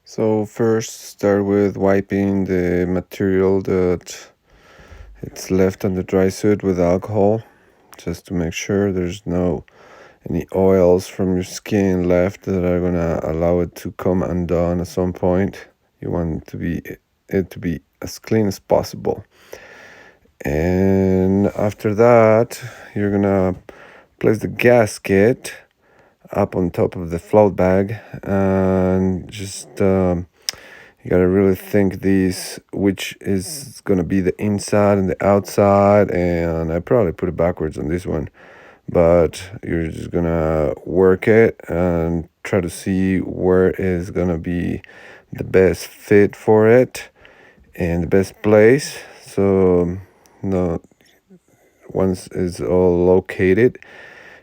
So first start with wiping the material that it's left on the dry suit with alcohol, just to make sure there's no any oils from your skin left that are gonna allow it to come undone at some point. You want it to be as clean as possible. And after that, you're gonna place the gasket up on top of the float bag and just you gotta really think these which is gonna be the inside and the outside, and I probably put it backwards on this one, but you're just gonna work it and try to see where is gonna be the best fit for it and the best place. So no, once it's all located,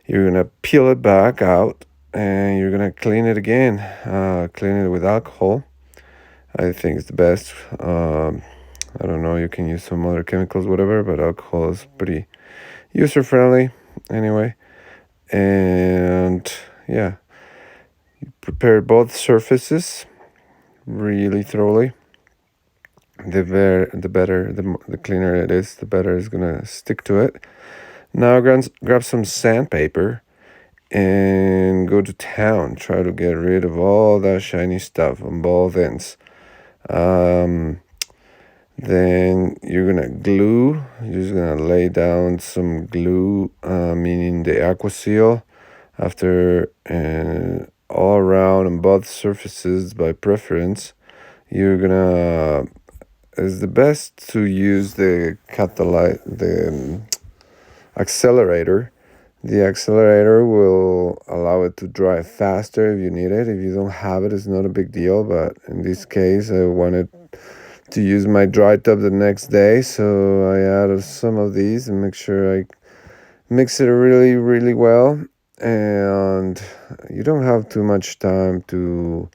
you're gonna peel it back out and you're gonna clean it again. Clean it with alcohol. I think it's the best. I don't know, you can use some other chemicals, whatever, but alcohol is pretty user friendly anyway. And yeah, you prepare both surfaces really thoroughly. The cleaner it is, the better it's gonna stick to it. Now grab some sandpaper and go to town. Try to get rid of all that shiny stuff on both ends. Then you're gonna glue. You're just gonna lay down some glue, meaning the aquaseal, after all around on both surfaces by preference. You're gonna It's the best to use the accelerator. The accelerator will allow it to dry faster if you need it. If you don't have it, it's not a big deal. But in this case, I wanted to use my drytop the next day, so I added some of these and make sure I mix it really, really well. And you don't have too much time to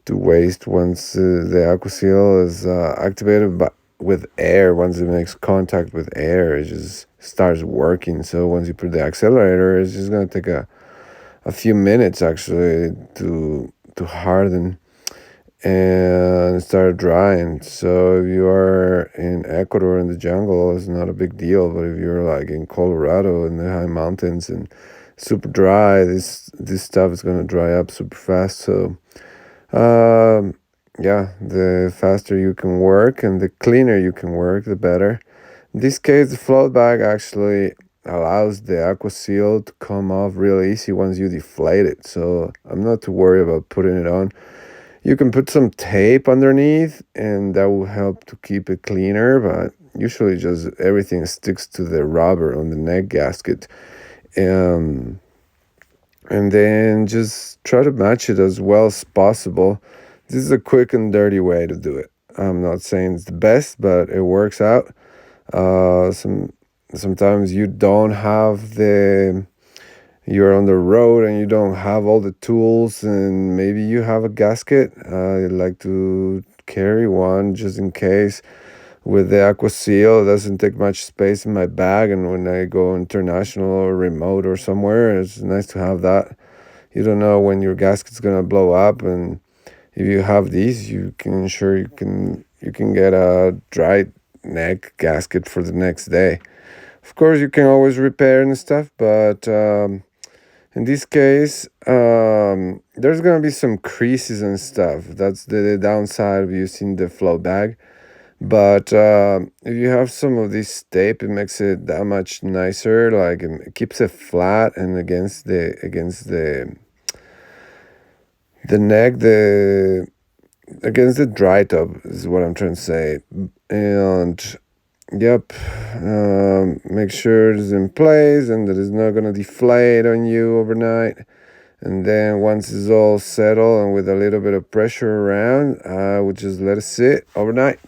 waste once the aquaseal is activated. But with air, once it makes contact with air, it just starts working. So once you put the accelerator, it's just gonna take a few minutes actually to harden and start drying. So if you are in Ecuador in the jungle, it's not a big deal. But if you're like in Colorado in the high mountains and super dry, this stuff is gonna dry up super fast. So yeah, the faster you can work and the cleaner you can work, the better. In this case, the float bag actually allows the aqua seal to come off real easy once you deflate it. So I'm not too worried about putting it on. You can put some tape underneath and that will help to keep it cleaner, but usually just everything sticks to the rubber on the neck gasket. Um, and then just try to match it as well as possible. This is a quick and dirty way to do it. I'm not saying it's the best, but it works out. Sometimes you don't have you're on the road and you don't have all the tools, and maybe you have a gasket. I like to carry one just in case. With the aqua seal, it doesn't take much space in my bag, and when I go international or remote or somewhere, it's nice to have that. You don't know when your gasket's gonna blow up, and if you have these, you can ensure you can get a dry neck gasket for the next day. Of course, you can always repair and stuff, but in this case, there's gonna be some creases and stuff. That's the downside of using the float bag. But if you have some of this tape, it makes it that much nicer. Like it keeps it flat and against the neck, the against the dry top is what I'm trying to say. And yep, make sure it's in place and that it's not gonna deflate on you overnight. And then once it's all settled and with a little bit of pressure around, I would just let it sit overnight.